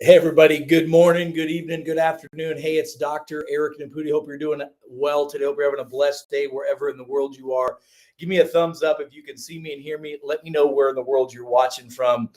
Hey, everybody. Good morning, good evening, good afternoon. Hey, it's Dr. Eric Naputi. Hope you're doing well today. Hope you're having a blessed day wherever in the world you are. Give me a thumbs up if you can see me and hear me. Let me know where in the world you're watching from.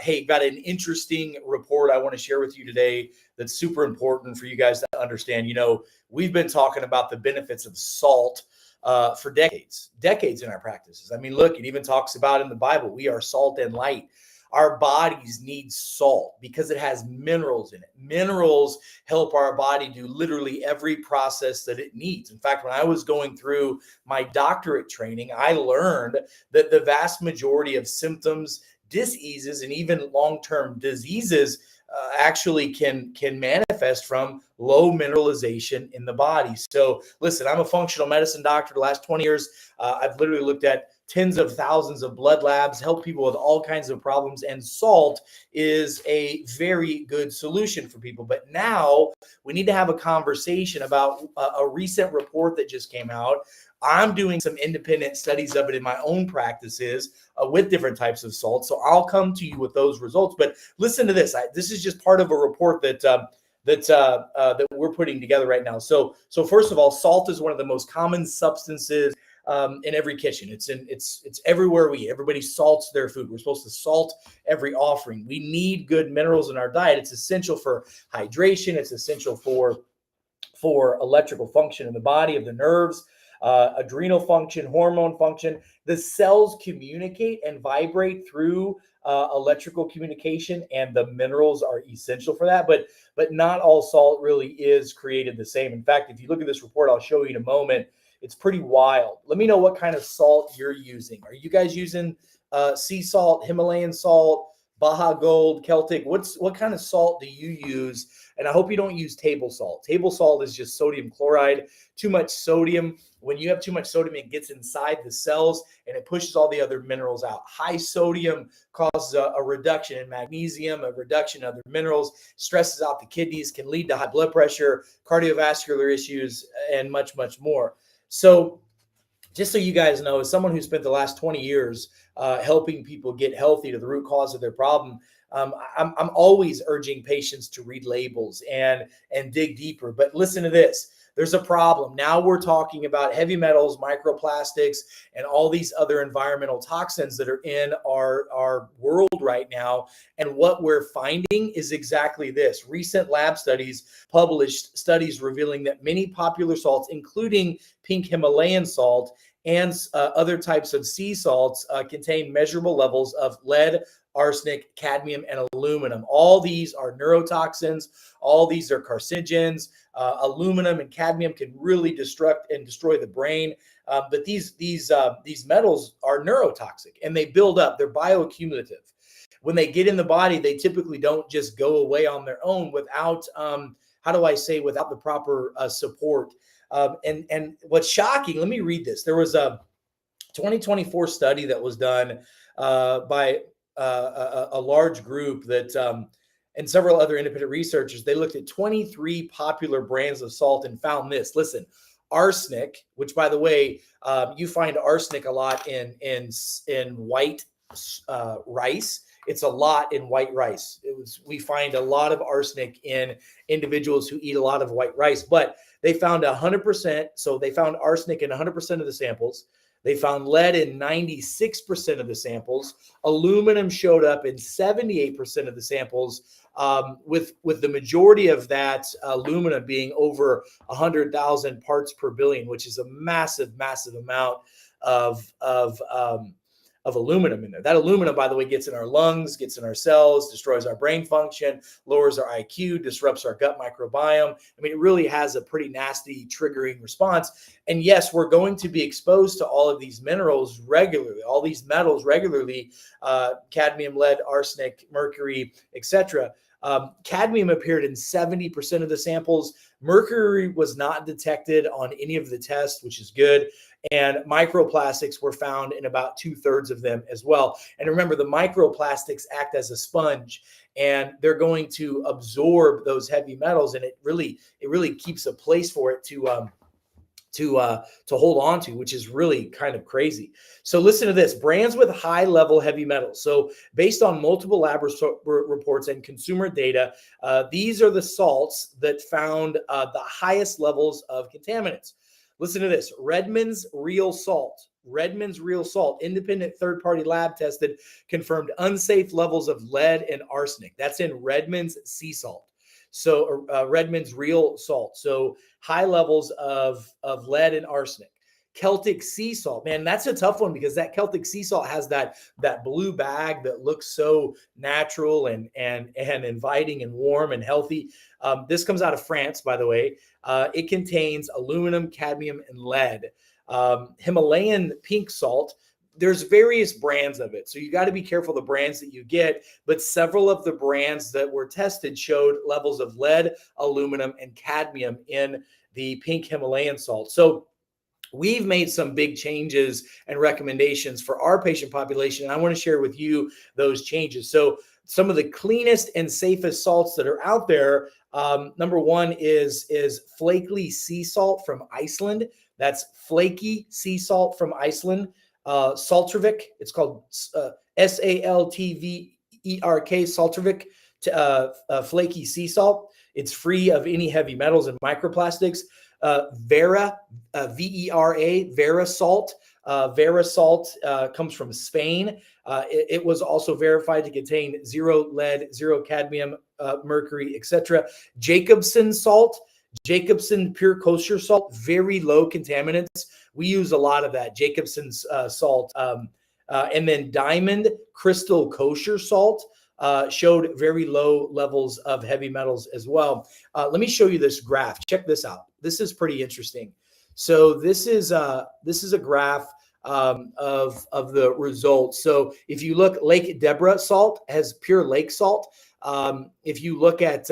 Hey, got an interesting report I want to share with you today that's super important for you guys to understand. You know, we've been talking about the benefits of salt for decades in our practices. I mean, look, it even talks about in the Bible, we are salt and light. Our bodies need salt because it has minerals in it. Minerals help our body do literally every process that it needs. In fact, when I was going through my doctorate training, I learned that the vast majority of symptoms, diseases, and even long-term diseases actually can manifest from low mineralization in the body. So listen, I'm a functional medicine doctor. The last 20 years, I've literally looked at tens of thousands of blood labs, help people with all kinds of problems, and salt is a very good solution for people. But now we need to have a conversation about a recent report that just came out. I'm doing some independent studies of it in my own practices with different types of salt. So I'll come to you with those results. But listen to this. This is just part of a report that we're putting together right now. So first of all, salt is one of the most common substances in every kitchen. It's everywhere we eat. Everybody salts their food. We're supposed to salt every offering. We need good minerals in our diet. It's essential for hydration. It's essential for electrical function in the body, of the nerves, adrenal function, hormone function. The cells communicate and vibrate through electrical communication, and the minerals are essential for that. But not all salt really is created the same. In fact, if you look at this report, I'll show you in a moment, it's pretty wild. Let me know what kind of salt you're using. Are you guys using sea salt, Himalayan salt, Baja Gold, Celtic? What kind of salt do you use? And I hope you don't use table salt. Table salt is just sodium chloride. Too much sodium. When you have too much sodium, it gets inside the cells and it pushes all the other minerals out. High sodium causes a reduction in magnesium, a reduction in other minerals, stresses out the kidneys, can lead to high blood pressure, cardiovascular issues, and much, much more. So just so you guys know, as someone who spent the last 20 years helping people get healthy to the root cause of their problem, I'm always urging patients to read labels and dig deeper. But listen to this. There's a problem. Now we're talking about heavy metals, microplastics, and all these other environmental toxins that are in our world right now. And what we're finding is exactly this. Recent lab studies published studies revealing that many popular salts, including pink Himalayan salt and other types of sea salts, contain measurable levels of lead, arsenic, cadmium, and aluminum. All these are neurotoxins. All these are carcinogens. Aluminum and cadmium can really destruct and destroy the brain. But these metals are neurotoxic and they build up. They're bioaccumulative. When they get in the body, they typically don't just go away on their own without, without the proper support. And what's shocking, let me read this. There was a 2024 study that was done by a large group that and several other independent researchers. They looked at 23 popular brands of salt and found this. Listen, arsenic, which by the way, you find arsenic a lot in white rice. It's a lot in white rice. We find a lot of arsenic in individuals who eat a lot of white rice, but they found 100%. So they found arsenic in 100% of the samples. They found lead in 96% of the samples. Aluminum showed up in 78% of the samples, with the majority of that aluminum being over 100,000 parts per billion, which is a massive, massive amount of aluminum in there. That aluminum, by the way, gets in our lungs, gets in our cells, destroys our brain function, lowers our IQ, disrupts our gut microbiome. I mean, it really has a pretty nasty triggering response. And yes, we're going to be exposed to all of these minerals regularly, all these metals regularly, cadmium, lead, arsenic, mercury, etc. Cadmium appeared in 70% of the samples. Mercury was not detected on any of the tests, which is good. And microplastics were found in about 2/3 of them as well. And remember, the microplastics act as a sponge, and they're going to absorb those heavy metals, and it really keeps a place for it to to hold on to, which is really kind of crazy. So listen to this: brands with high level heavy metals. So based on multiple lab reports and consumer data, these are the salts that found the highest levels of contaminants. Listen to this: Redmond's Real Salt. Redmond's Real Salt, independent third-party lab tested, confirmed unsafe levels of lead and arsenic. That's in Redmond's sea salt. So Redmond's Real Salt. So high levels of lead and arsenic. Celtic sea salt, man, that's a tough one because that Celtic sea salt has that blue bag that looks so natural and inviting and warm and healthy. This comes out of France, by the way. It contains aluminum, cadmium, and lead. Himalayan pink salt, there's various brands of it, so you got to be careful the brands that you get, but several of the brands that were tested showed levels of lead, aluminum, and cadmium in the pink Himalayan salt. So we've made some big changes and recommendations for our patient population, and I want to share with you those changes. So some of the cleanest and safest salts that are out there, number one is flaky sea salt from Iceland. That's flaky sea salt from Iceland. Saltverk, it's called Saltverk, Saltverk, flaky sea salt. It's free of any heavy metals and microplastics. Vera, Vera, Vera salt. Vera salt comes from Spain. It was also verified to contain zero lead, zero cadmium, mercury, etc. Jacobsen salt, Jacobsen pure kosher salt, very low contaminants. We use a lot of that Jacobsen's salt. And then Diamond Crystal Kosher salt showed very low levels of heavy metals as well. Let me show you this graph. Check this out. This is pretty interesting. So this is a graph of the results. So if you look, Lake Deborah salt has pure lake salt. If you look at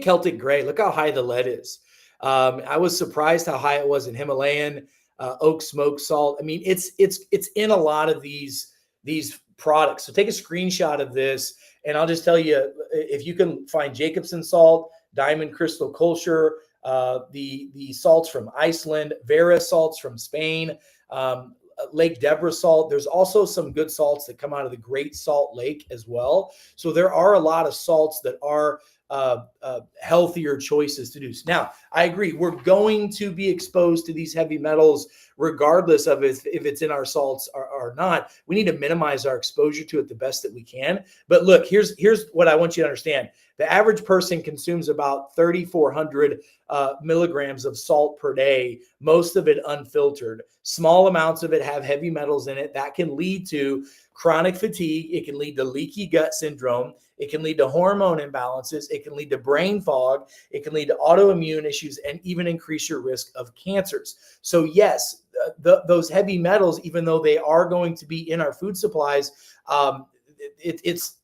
Celtic Gray, look how high the lead is. I was surprised how high it was in Himalayan, oak smoke salt. I mean, it's in a lot of these products. So take a screenshot of this, and I'll just tell you, if you can find Jacobsen salt, Diamond Crystal Kosher, the salts from Iceland, Vera salts from Spain, Lake Deborah salt. There's also some good salts that come out of the Great Salt Lake as well. So there are a lot of salts that are healthier choices to do. Now, I agree, we're going to be exposed to these heavy metals regardless of if it's in our salts or not. We need to minimize our exposure to it the best that we can. But look, here's what I want you to understand. The average person consumes about 3,400 milligrams of salt per day, most of it unfiltered. Small amounts of it have heavy metals in it. That can lead to chronic fatigue. It can lead to leaky gut syndrome. It can lead to hormone imbalances. It can lead to brain fog. It can lead to autoimmune issues and even increase your risk of cancers. So yes, those heavy metals, even though they are going to be in our food supplies, it's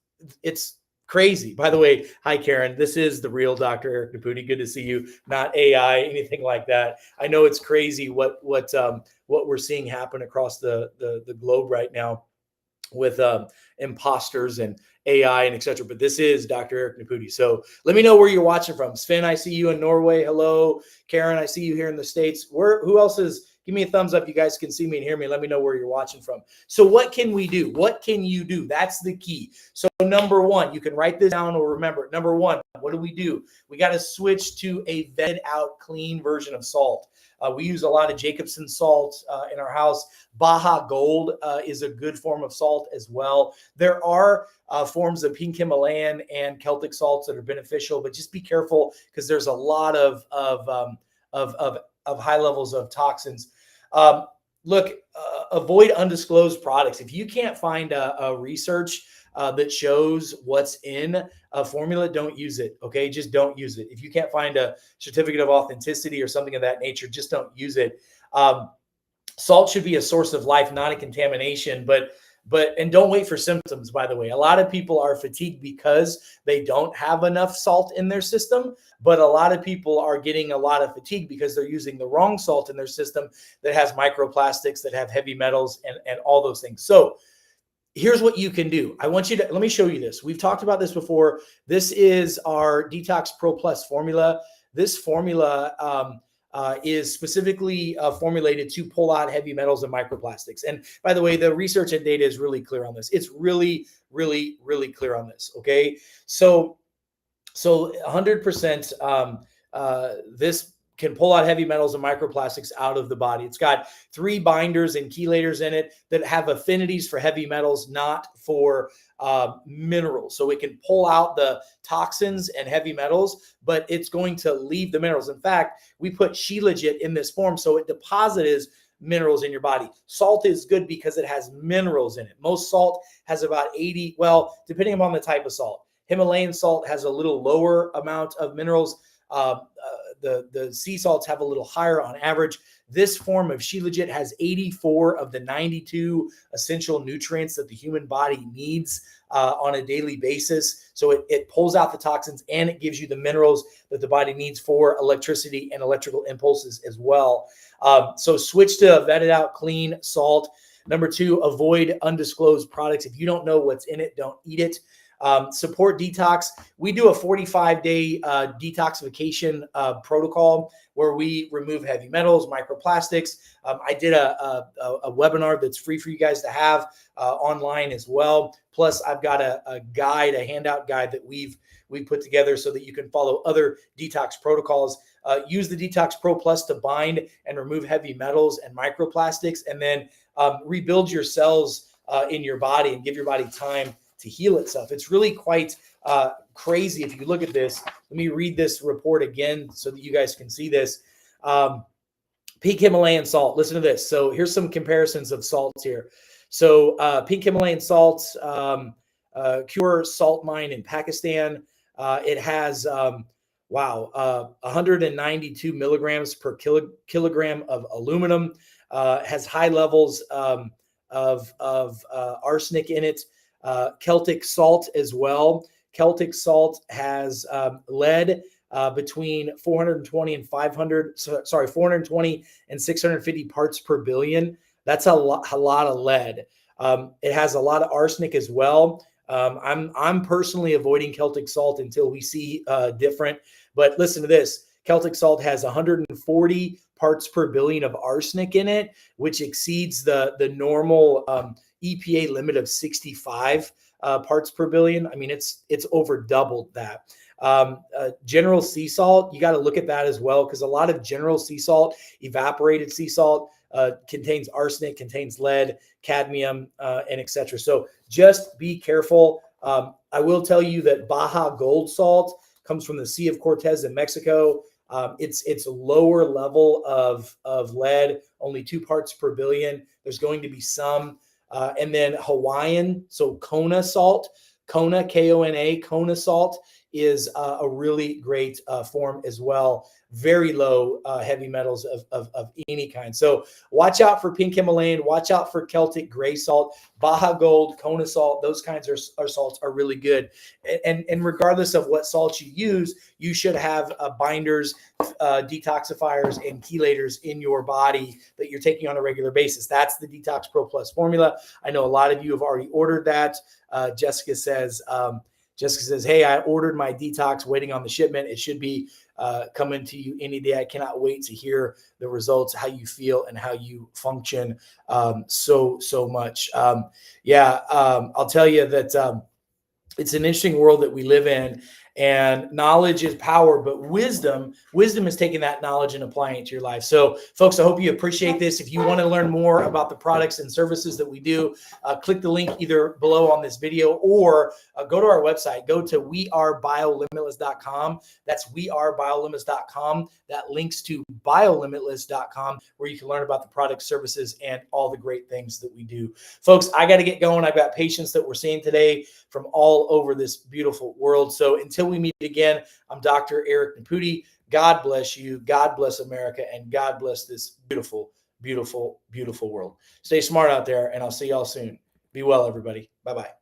crazy. By the way, hi Karen, this is the real Dr. Eric Naputi. Good to see you. Not AI, anything like that. I know it's crazy what we're seeing happen across the globe right now with imposters and AI and etc. But this is Dr. Eric Naputi. So let me know where you're watching from. Sven, I see you in Norway. Hello. Karen, I see you here in the States. Who else is? Give me a thumbs up. You guys can see me and hear me. Let me know where you're watching from. So what can we do? What can you do? That's the key. So number one, you can write this down or remember it. Number one, what do? We got to switch to a vetted out clean version of salt. We use a lot of Jacobsen salt in our house. Baja Gold is a good form of salt as well. There are forms of pink Himalayan and Celtic salts that are beneficial, but just be careful because there's a lot of high levels of toxins. Avoid undisclosed products. If you can't find a research that shows what's in a formula, don't use it. Okay, just don't use it. If you can't find a certificate of authenticity or something of that nature, just don't use it. Salt should be a source of life, not a contamination. And don't wait for symptoms, by the way. A lot of people are fatigued because they don't have enough salt in their system, but a lot of people are getting a lot of fatigue because they're using the wrong salt in their system that has microplastics, that have heavy metals and all those things. So here's what you can do. Let me show you this. We've talked about this before. This is our Detox Pro Plus formula. This formula is specifically formulated to pull out heavy metals and microplastics. And by the way, the research and data is really clear on this. It's really, really, really clear on this. Okay, so 100%, this can pull out heavy metals and microplastics out of the body. It's got 3 binders and chelators in it that have affinities for heavy metals, not for minerals. So it can pull out the toxins and heavy metals, but it's going to leave the minerals. In fact, we put shilajit in this form so it deposits minerals in your body. Salt is good because it has minerals in it. Most salt has about 80, well, depending upon the type of salt. Himalayan salt has a little lower amount of minerals. The sea salts have a little higher on average. This form of shilajit has 84 of the 92 essential nutrients that the human body needs on a daily basis. So it pulls out the toxins and it gives you the minerals that the body needs for electricity and electrical impulses as well. So switch to vetted out clean salt. Number 2, avoid undisclosed products. If you don't know what's in it, don't eat it. Support detox. We do a 45-day detoxification protocol where we remove heavy metals, microplastics. I did a webinar that's free for you guys to have online as well. Plus, I've got a guide, a handout guide that we've put together so that you can follow other detox protocols. Use the Detox Pro Plus to bind and remove heavy metals and microplastics, and then rebuild your cells in your body and give your body time to heal itself. It's really quite crazy if you look at this. Let me read this report again so that you guys can see this. Pink Himalayan salt. Listen to this. So here's some comparisons of salts here. So pink Himalayan salts, Cure Salt Mine in Pakistan. It has 192 milligrams per kilogram of aluminum. Has high levels of arsenic in it. Celtic salt as well. Celtic salt has lead between 420 and 650 parts per billion. That's a lot of lead. It has a lot of arsenic as well. I'm personally avoiding Celtic salt until we see different. But listen to this. Celtic salt has 140 parts per billion of arsenic in it, which exceeds the normal EPA limit of 65 parts per billion. I mean, it's over doubled that. General sea salt, you got to look at that as well, because a lot of general sea salt, evaporated sea salt, contains arsenic, contains lead, cadmium, and etc. So just be careful. I will tell you that Baja Gold salt comes from the Sea of Cortez in Mexico. It's a lower level of lead, only 2 parts per billion. There's going to be some. And then Hawaiian, so Kona salt, Kona, K-O-N-A, Kona salt is a really great form as well. Very low heavy metals of any kind. So watch out for pink Himalayan, watch out for Celtic gray salt, Baja Gold, Kona salt. Those kinds of salts are really good. And regardless of what salt you use, you should have binders, detoxifiers, and chelators in your body that you're taking on a regular basis. That's the Detox Pro Plus formula. I know a lot of you have already ordered that. Jessica says, hey, I ordered my detox, waiting on the shipment. It should be coming to you any day. I cannot wait to hear the results, how you feel and how you function so much. I'll tell you that it's an interesting world that we live in, and knowledge is power, but wisdom is taking that knowledge and applying it to your life. So folks, I hope you appreciate this. If you want to learn more about the products and services that we do, click the link either below on this video or go to our website. Go to wearebiolimitless.com. That's wearebiolimitless.com. That links to biolimitless.com, where you can learn about the products, services, and all the great things that we do. Folks, I got to get going. I've got patients that we're seeing today from all over this beautiful world. So until we meet again, I'm Dr. Eric Naputi. God bless you. God bless America. And God bless this beautiful, beautiful, beautiful world. Stay smart out there, and I'll see y'all soon. Be well, everybody. Bye-bye.